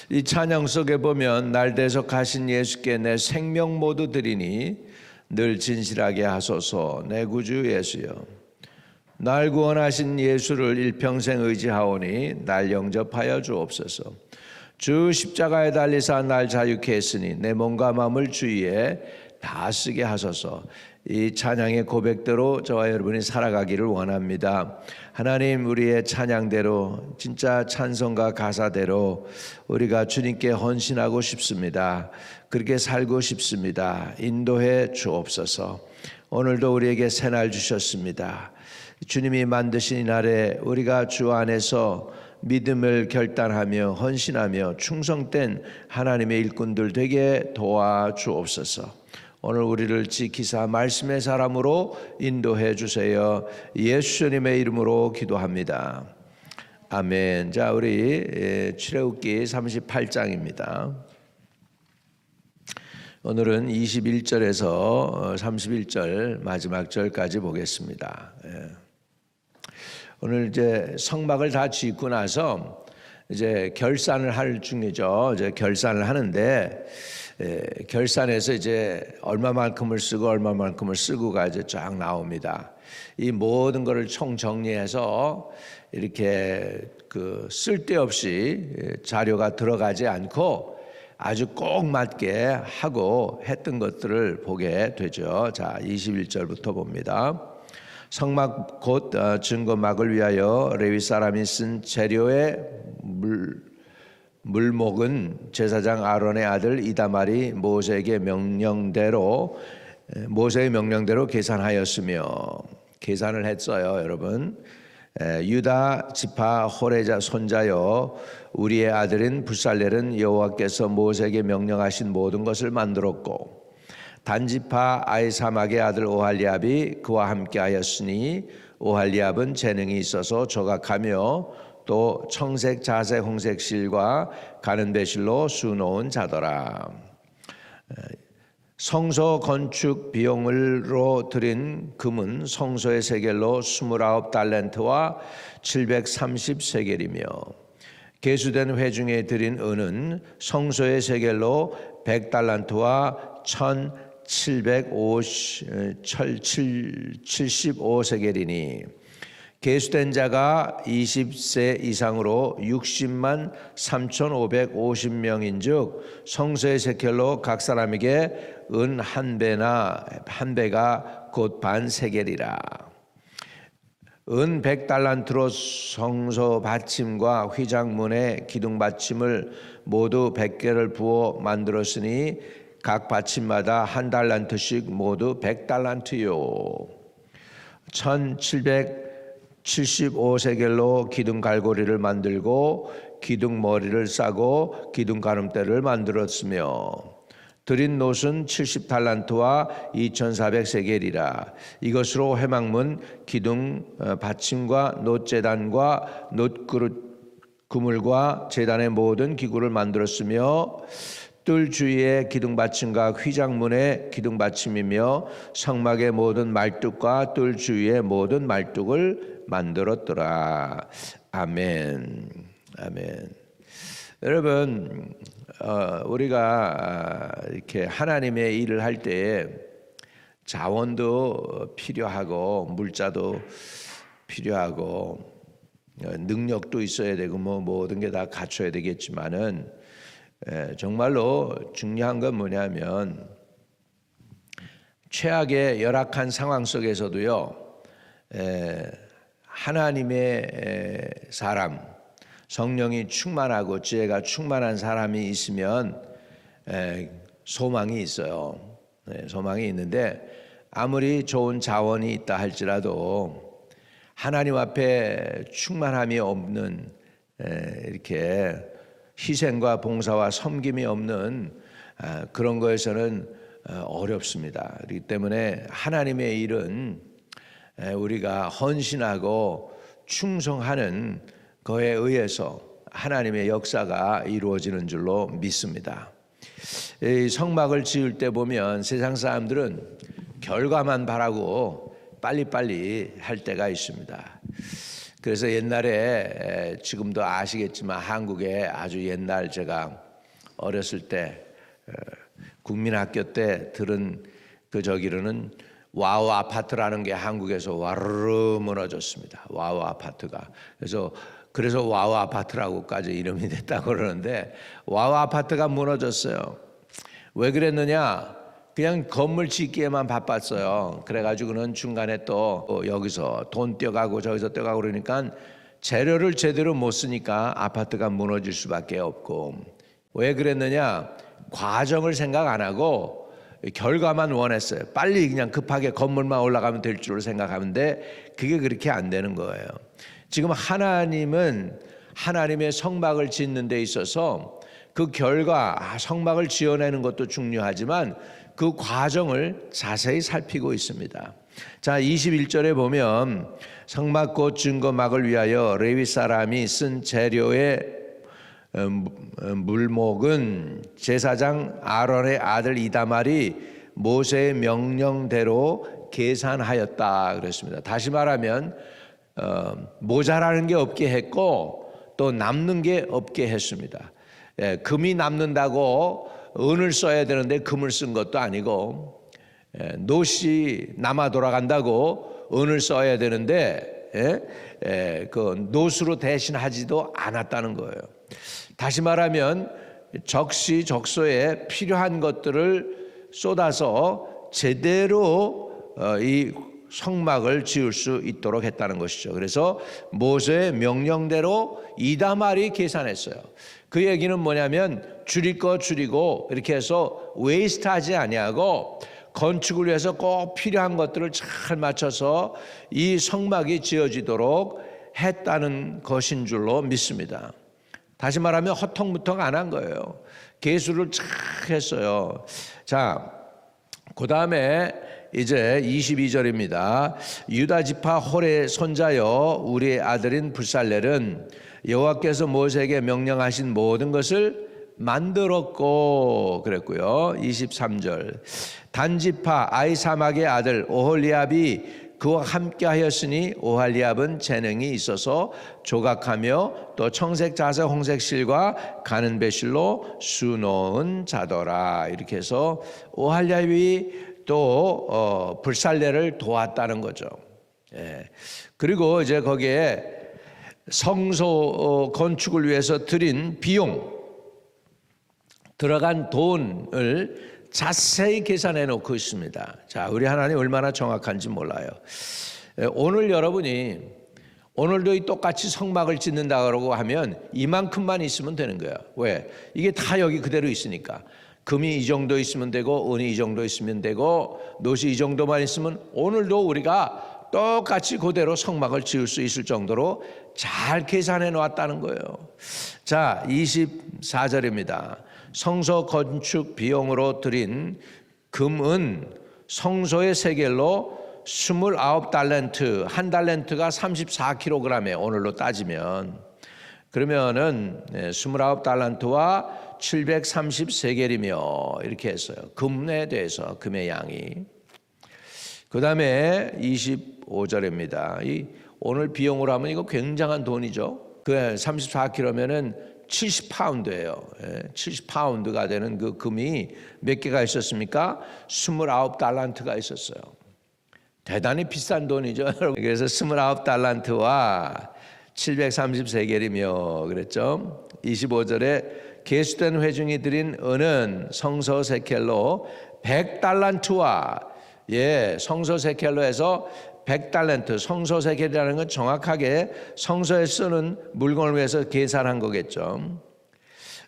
이 찬양 속에 보면 날 대속하신 예수께 내 생명 모두 드리니 늘 진실하게 하소서. 내 구주 예수여, 날 구원하신 예수를 일평생 의지하오니 날 영접하여 주옵소서. 주 십자가에 달리사 날 자유케 했으니 내 몸과 마음을 주위에 다 쓰게 하소서. 이 찬양의 고백대로 저와 여러분이 살아가기를 원합니다. 하나님, 우리의 찬양대로, 진짜 찬송가 가사대로 우리가 주님께 헌신하고 싶습니다. 그렇게 살고 싶습니다. 인도해 주옵소서. 오늘도 우리에게 새날 주셨습니다. 주님이 만드신 이 날에 우리가 주 안에서 믿음을 결단하며 헌신하며 충성된 하나님의 일꾼들 되게 도와주옵소서. 오늘 우리를 지키사 말씀의 사람으로 인도해 주세요. 예수님의 이름으로 기도합니다. 아멘. 자, 우리 출애굽기 38장입니다. 오늘은 21절에서 31절 마지막 절까지 보겠습니다. 오늘 이제 성막을 다 짓고 나서 이제 결산을 할 중이죠. 이제 결산을 하는데 결산에서 이제 얼마만큼을 쓰고 얼마만큼을 쓰고가 이제 쫙 나옵니다. 이 모든 것을 총 정리해서 이렇게 그 쓸데없이 자료가 들어가지 않고 아주 꼭 맞게 하고 했던 것들을 보게 되죠. 자, 21절부터 봅니다. 성막 곧 증거막을 위하여 레위 사람이 쓴 재료의 물목은 제사장 아론의 아들 이다말이 모세의 명령대로 계산하였으며, 계산을 했어요, 여러분. 유다 지파 호레자 손자여 우리의 아들인 부살렐은 여호와께서 모세에게 명령하신 모든 것을 만들었고, 단지파 아이사막의 아들 오할리압이 그와 함께하였으니 오할리압은 재능이 있어서 조각하며 또 청색, 자색, 홍색 실과 가는 배실로 수놓은 자더라. 성소 건축 비용으로 들인 금은 성소의 세겔로 29달란트와 730세겔이며 계수된 회중에 들인 은은 성소의 세겔로 100달란트와 1775세겔이니 계수된 자가 20세 이상으로 60만 3,550명인 즉 성소의 세겔로 각 사람에게 은 한 배가 곧 반 세겔이라. 은 100달란트로 성소 받침과 휘장문의 기둥 받침을 모두 100개를 부어 만들었으니 각 받침마다 한 달란트씩 모두 100달란트요. 1775세겔로 기둥 갈고리를 만들고 기둥 머리를 싸고 기둥 가름대를 만들었으며 드린 놋은 70달란트와 2400세겔이라. 이것으로 회막문 기둥 받침과 놋제단과 놋그릇 그물과 제단의 모든 기구를 만들었으며 뜰 주위의 기둥 받침과 휘장문의 기둥 받침이며 성막의 모든 말뚝과 뜰 주위의 모든 말뚝을 만들었더라. 아멘. 아멘. 여러분, 우리가 이렇게 하나님의 일을 할 때 자원도 필요하고 물자도 필요하고 능력도 있어야 되고 뭐 모든 게 다 갖춰야 되겠지만은 정말로 중요한 건 뭐냐면 최악의 열악한 상황 속에서도요, 하나님의 사람, 성령이 충만하고 지혜가 충만한 사람이 있으면 소망이 있어요. 소망이 있는데 아무리 좋은 자원이 있다 할지라도 하나님 앞에 충만함이 없는, 이렇게 희생과 봉사와 섬김이 없는 그런 거에서는 어렵습니다. 그렇기 때문에 하나님의 일은 우리가 헌신하고 충성하는 거에 의해서 하나님의 역사가 이루어지는 줄로 믿습니다. 이 성막을 지을 때 보면 세상 사람들은 결과만 바라고 빨리빨리 할 때가 있습니다. 그래서 옛날에 지금도 아시겠지만 한국에 아주 옛날 제가 어렸을 때 국민학교 때 들은 그 저기로는 와우 아파트라는 게 한국에서 와르르 무너졌습니다. 와우 아파트가. 그래서 와우 아파트라고까지 이름이 됐다고 그러는데 와우 아파트가 무너졌어요. 왜 그랬느냐? 그냥 건물 짓기에만 바빴어요. 그래가지고는 중간에 또 여기서 돈 떼어가고 저기서 떼어가고 그러니까 재료를 제대로 못 쓰니까 아파트가 무너질 수밖에 없고. 왜 그랬느냐? 과정을 생각 안 하고 결과만 원했어요. 빨리 그냥 급하게 건물만 올라가면 될 줄 생각하는데 그게 그렇게 안 되는 거예요. 지금 하나님은 하나님의 성막을 짓는 데 있어서 그 결과 성막을 지어내는 것도 중요하지만 그 과정을 자세히 살피고 있습니다. 자, 21절에 보면 성막 증거막을 위하여 레위 사람이 쓴 재료의 물목은 제사장 아론의 아들 이다말이 모세의 명령대로 계산하였다 그랬습니다. 다시 말하면 모자라는 게 없게 했고 또 남는 게 없게 했습니다. 금이 남는다고 은을 써야 되는데 금을 쓴 것도 아니고 노시 남아 돌아간다고 은을 써야 되는데 그 노수로 대신하지도 않았다는 거예요. 다시 말하면 적시적소에 필요한 것들을 쏟아서 제대로 이 성막을 지을 수 있도록 했다는 것이죠. 그래서 모세의 명령대로 이다말이 계산했어요. 그 얘기는 뭐냐면 줄일 거 줄이고 이렇게 해서 웨이스트하지 아니하고 건축을 위해서 꼭 필요한 것들을 잘 맞춰서 이 성막이 지어지도록 했다는 것인 줄로 믿습니다. 다시 말하면 허텅무텅 안 한 거예요. 계수를 잘 했어요. 자, 그 다음에 이제 22절입니다. 유다 지파 홀의 손자여 우리의 아들인 불살렐은 여호와께서 모세에게 명령하신 모든 것을 만들었고 그랬고요. 23절 단지파 아이사막의 아들 오홀리압이 그와 함께 하였으니 오홀리압은 재능이 있어서 조각하며 또 청색 자색 홍색 실과 가는 배실로 수놓은 자더라. 이렇게 해서 오홀리압이 또 불살레를 도왔다는 거죠. 그리고 이제 거기에 성소 건축을 위해서 들인 비용 들어간 돈을 자세히 계산해 놓고 있습니다. 자, 우리 하나님 얼마나 정확한지 몰라요. 오늘 여러분이 오늘도 똑같이 성막을 짓는다 그러고 하면 이만큼만 있으면 되는 거야. 왜? 이게 다 여기 그대로 있으니까. 금이 이 정도 있으면 되고 은이 이 정도 있으면 되고 노시 이 정도만 있으면 오늘도 우리가 똑같이 그대로 성막을 지을 수 있을 정도로 잘 계산해 놓았다는 거예요. 자, 24절입니다. 성소 건축 비용으로 들인 금은 성소의 세겔로 29달란트, 한 달란트가 34kg에 오늘로 따지면 그러면은 29달란트와 730세겔이며 이렇게 했어요. 금에 대해서 금의 양이. 그 다음에 25절입니다. 오늘 비용으로 하면 이거 굉장한 돈이죠. 그 34kg면은 70파운드예요. 70파운드가 되는 그 금이 몇 개가 있었습니까? 29달란트가 있었어요. 대단히 비싼 돈이죠. 그래서 29달란트와 730세겔이며 그랬죠. 25절에 계수된 회중이 드린 은은 성소 세켈로 100달란트와 성소 세켈로 해서 100달란트, 성소 세켈이라는 건 정확하게 성소에 쓰는 물건을 위해서 계산한 거겠죠.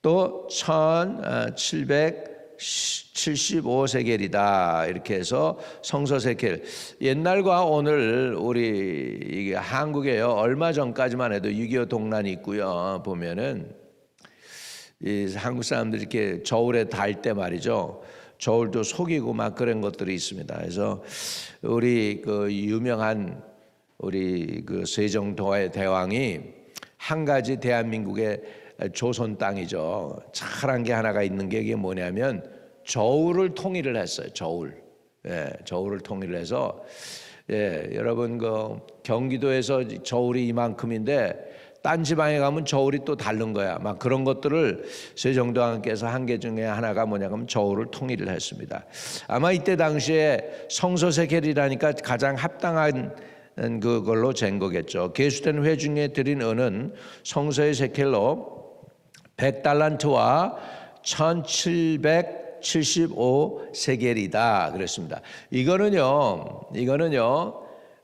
또 1775세겔이다 이렇게 해서 성소 세켈. 옛날과 오늘 우리 한국에요. 얼마 전까지만 해도 6.25 동란이 있고요. 보면은 이 한국 사람들이 이렇게 저울에 달 때 말이죠. 저울도 속이고 막 그런 것들이 있습니다. 그래서 우리 그 유명한 우리 그 세종도의 대왕이 한 가지 대한민국의 조선 땅이죠. 잘한 게 하나가 있는 게 이게 뭐냐면 저울을 통일을 했어요. 저울. 저울을 통일을 해서 여러분 그 경기도에서 저울이 이만큼인데 딴 지방에 가면 저울이 또 다른 거야. 막 그런 것들을 세종대왕께서 한 게 중에 하나가 뭐냐면 저울을 통일을 했습니다. 아마 이때 당시에 성소세겔이라니까 가장 합당한 그걸로 잰 거겠죠. 계수된 회 중에 드린 은은 성소의 세켈로 100달란트와 1775세겔이다 그랬습니다. 이거는요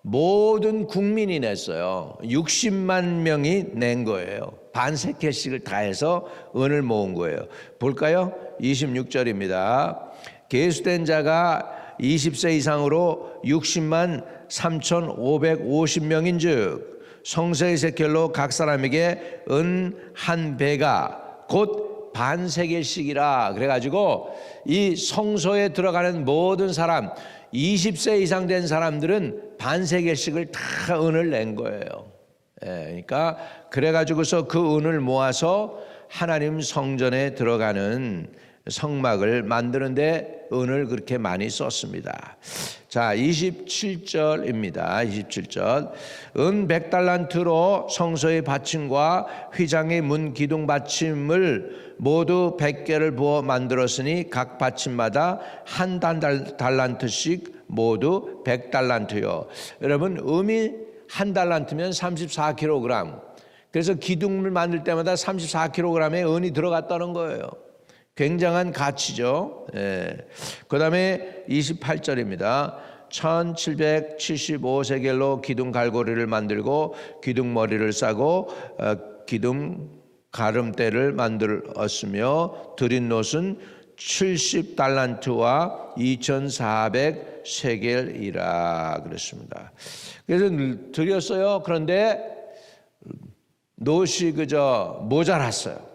모든 국민이 냈어요. 60만 명이 낸 거예요. 반세켈씩을 다 해서 은을 모은 거예요. 볼까요? 26절입니다. 계수된 자가 20세 이상으로 60만 3,550명인 즉 성소의 세켈로 각 사람에게 은 한 배가 곧 반세겔씩이라. 그래가지고 이 성소에 들어가는 모든 사람 20세 이상 된 사람들은 반세겔씩을 다 은을 낸 거예요. 그러니까 그래가지고서 그 은을 모아서 하나님 성전에 들어가는 성막을 만드는데 은을 그렇게 많이 썼습니다. 자, 27절입니다. 27절. 은 100달란트로 성소의 받침과 휘장의 문 기둥 받침을 모두 100개를 부어 만들었으니 각 받침마다 한 달란트씩 모두 100달란트요. 여러분, 음이 한 달란트면 34kg. 그래서 기둥을 만들 때마다 34kg의 은이 들어갔다는 거예요. 굉장한 가치죠. 그 다음에 28절입니다. 1775세겔로 기둥 갈고리를 만들고 기둥 머리를 싸고 기둥 가름대를 만들었으며 드린 놋은 70달란트와 2400세겔이라 그랬습니다. 그래서 드렸어요. 그런데 놋이 그저 모자랐어요.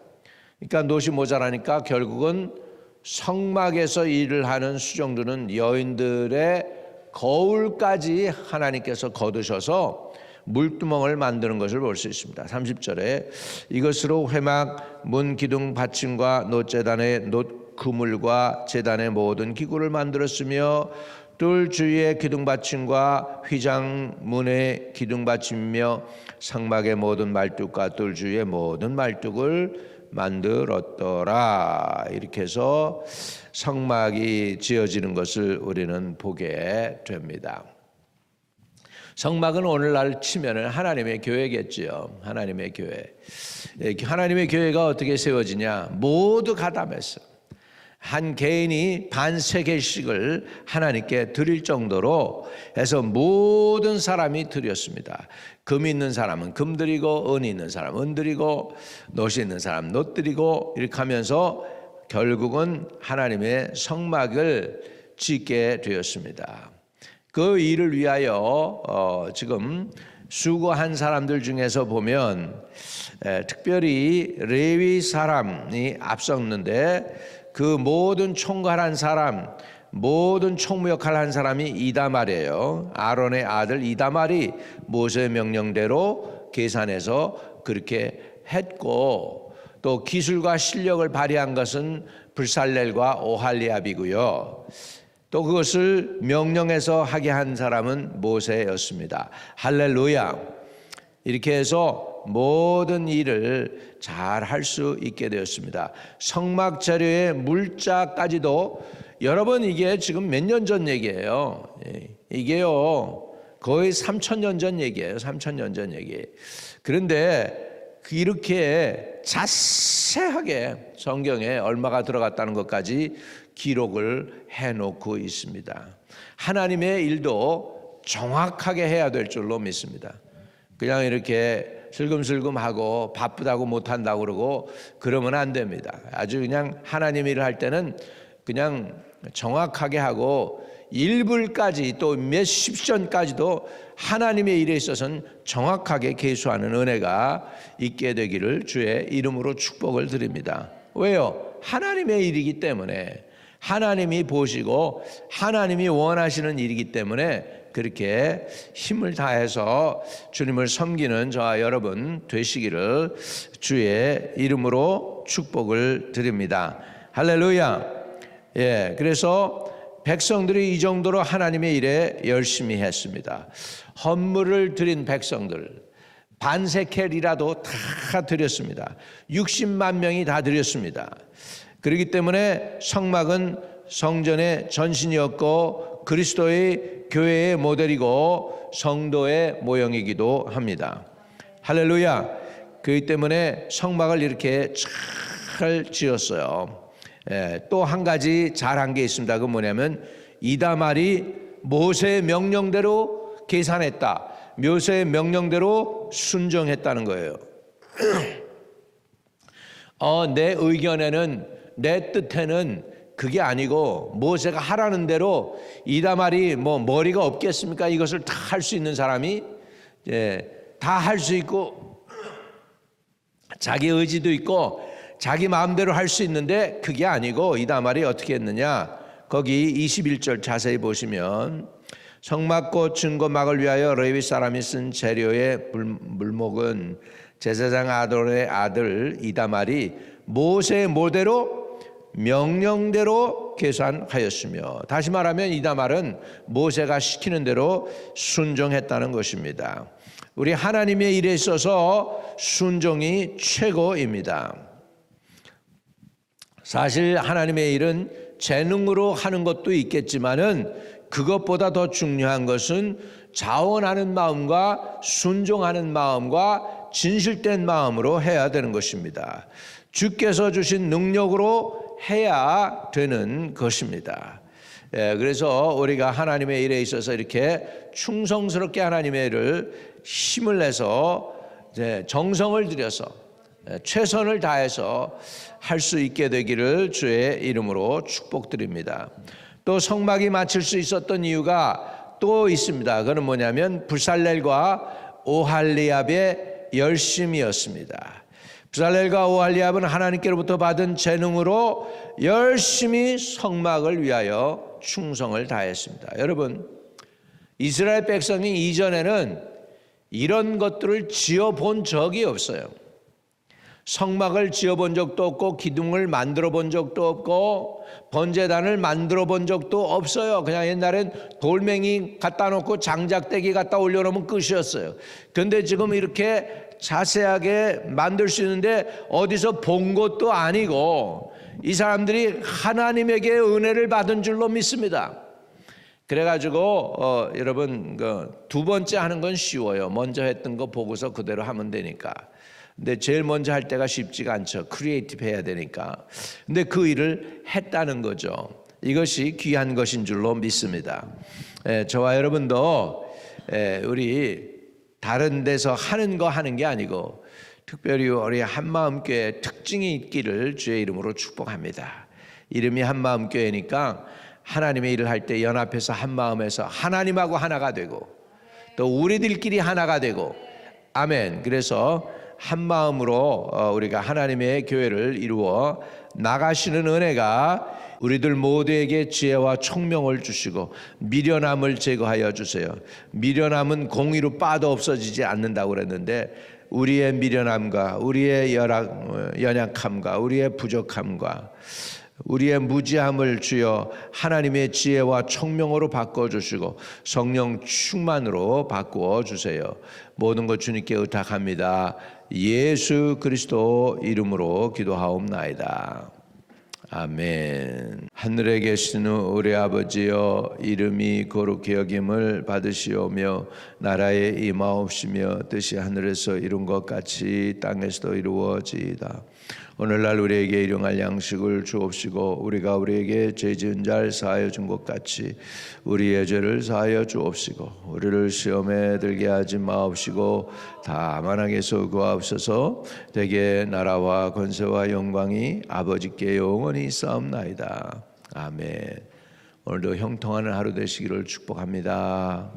그러니까 놋이 모자라니까 결국은 성막에서 일을 하는 수종들은 여인들의 거울까지 하나님께서 거두셔서 물두멍을 만드는 것을 볼 수 있습니다. 30절에 이것으로 회막 문 기둥 받침과 놋제단의 놋 그물과 제단의 모든 기구를 만들었으며 뜰 주위의 기둥 받침과 휘장 문의 기둥 받침이며 성막의 모든 말뚝과 뜰 주위의 모든 말뚝을 만들었더라. 이렇게 해서 성막이 지어지는 것을 우리는 보게 됩니다. 성막은 오늘날 치면은 하나님의 교회겠지요. 하나님의 교회. 하나님의 교회가 어떻게 세워지냐? 모두 가담해서 한 개인이 반세겔씩을 하나님께 드릴 정도로 해서 모든 사람이 드렸습니다. 금 있는 사람은 금 드리고 은 있는 사람은 은 드리고 놋이 있는 사람은 놋 드리고 이렇게 하면서 결국은 하나님의 성막을 짓게 되었습니다. 그 일을 위하여 지금 수고한 사람들 중에서 보면 특별히 레위 사람이 앞섰는데 그 모든 총괄한 사람, 모든 총무역할을 한 사람이 이다말이에요. 아론의 아들 이다말이 모세의 명령대로 계산해서 그렇게 했고 또 기술과 실력을 발휘한 것은 불살렐과 오할리압이고요. 또 그것을 명령해서 하게 한 사람은 모세였습니다. 할렐루야. 이렇게 해서 모든 일을 잘 할 수 있게 되었습니다. 성막 재료의 물자까지도 여러분 이게 지금 몇 년 전 얘기예요. 이게요 거의 3,000년 전 얘기예요. 3,000년 전 얘기. 그런데 이렇게 자세하게 성경에 얼마가 들어갔다는 것까지 기록을 해놓고 있습니다. 하나님의 일도 정확하게 해야 될 줄로 믿습니다. 그냥 이렇게 슬금슬금하고 바쁘다고 못한다고 그러고 그러면 안 됩니다. 아주 그냥 하나님 일을 할 때는 그냥 정확하게 하고 1불까지 또 몇십 전까지도 하나님의 일에 있어서는 정확하게 계수하는 은혜가 있게 되기를 주의 이름으로 축복을 드립니다. 왜요? 하나님의 일이기 때문에 하나님이 보시고 하나님이 원하시는 일이기 때문에 그렇게 힘을 다해서 주님을 섬기는 저와 여러분 되시기를 주의 이름으로 축복을 드립니다. 할렐루야. 그래서 백성들이 이 정도로 하나님의 일에 열심히 했습니다. 헌물을 드린 백성들 반세켈이라도 다 드렸습니다. 60만 명이 다 드렸습니다. 그렇기 때문에 성막은 성전의 전신이었고 그리스도의 교회의 모델이고 성도의 모형이기도 합니다. 할렐루야. 그렇기 때문에 성막을 이렇게 잘 지었어요. 또 한 가지 잘한 게 있습니다. 그 뭐냐면 이다말이 모세의 명령대로 계산했다. 모세의 명령대로 순종했다는 거예요. 내 의견에는, 내 뜻에는 그게 아니고 모세가 하라는 대로, 이다말이 뭐 머리가 없겠습니까? 이것을 다 할 수 있는 사람이 다 할 수 있고 자기 의지도 있고 자기 마음대로 할 수 있는데 그게 아니고 이다말이 어떻게 했느냐? 거기 21절 자세히 보시면 성막꽃 증거막을 위하여 레위 사람이 쓴 재료의 물목은 제사장 아론의 아들 이다말이 모세의 모대로 명령대로 계산하였으며, 다시 말하면 이다말은 모세가 시키는 대로 순종했다는 것입니다. 우리 하나님의 일에 있어서 순종이 최고입니다. 사실 하나님의 일은 재능으로 하는 것도 있겠지만은 그것보다 더 중요한 것은 자원하는 마음과 순종하는 마음과 진실된 마음으로 해야 되는 것입니다. 주께서 주신 능력으로 해야 되는 것입니다. 그래서 우리가 하나님의 일에 있어서 이렇게 충성스럽게 하나님의 일을 힘을 내서 정성을 들여서 최선을 다해서 할 수 있게 되기를 주의 이름으로 축복드립니다. 또 성막이 마칠 수 있었던 이유가 또 있습니다. 그건 뭐냐면 브살렐과 오할리압의 열심이었습니다. 브살렐과 오할리압은 하나님께로부터 받은 재능으로 열심히 성막을 위하여 충성을 다했습니다. 여러분, 이스라엘 백성이 이전에는 이런 것들을 지어본 적이 없어요. 성막을 지어본 적도 없고 기둥을 만들어 본 적도 없고 번제단을 만들어 본 적도 없어요. 그냥 옛날엔 돌멩이 갖다 놓고 장작대기 갖다 올려놓으면 끝이었어요. 그런데 지금 이렇게 자세하게 만들 수 있는데 어디서 본 것도 아니고 이 사람들이 하나님에게 은혜를 받은 줄로 믿습니다. 그래가지고 여러분 두 번째 하는 건 쉬워요. 먼저 했던 거 보고서 그대로 하면 되니까. 근데 제일 먼저 할 때가 쉽지가 않죠. 크리에이티브 해야 되니까. 근데 그 일을 했다는 거죠. 이것이 귀한 것인 줄로 믿습니다. 저와 여러분도 우리 다른 데서 하는 거 하는 게 아니고 특별히 우리 한마음교회 특징이 있기를 주의 이름으로 축복합니다. 이름이 한마음교회니까 하나님의 일을 할 때 연합해서 한마음에서 하나님하고 하나가 되고 또 우리들끼리 하나가 되고, 아멘. 그래서 한 마음으로 우리가 하나님의 교회를 이루어 나가시는 은혜가 우리들 모두에게 지혜와 총명을 주시고 미련함을 제거하여 주세요. 미련함은 공의로 빠도 없어지지 않는다고 그랬는데 우리의 미련함과 우리의 연약함과 우리의 부족함과 우리의 무지함을 주여 하나님의 지혜와 총명으로 바꿔주시고 성령 충만으로 바꾸어 주세요. 모든 것 주님께 의탁합니다. 예수 그리스도 이름으로 기도하옵나이다. 아멘. 하늘에 계시는 우리 아버지여, 이름이 거룩히 여김을 받으시오며 나라에 임하옵시며 뜻이 하늘에서 이룬 것 같이 땅에서도 이루어지이다. 오늘날 우리에게 일용할 양식을 주옵시고 우리가 우리에게 죄 지은 자를 사하여 준 것 같이 우리의 죄를 사하여 주옵시고 우리를 시험에 들게 하지 마옵시고 다만 악에서 구하옵소서. 대개 나라와 권세와 영광이 아버지께 영원히 있사옵나이다. 아멘. 오늘도 형통하는 하루 되시기를 축복합니다.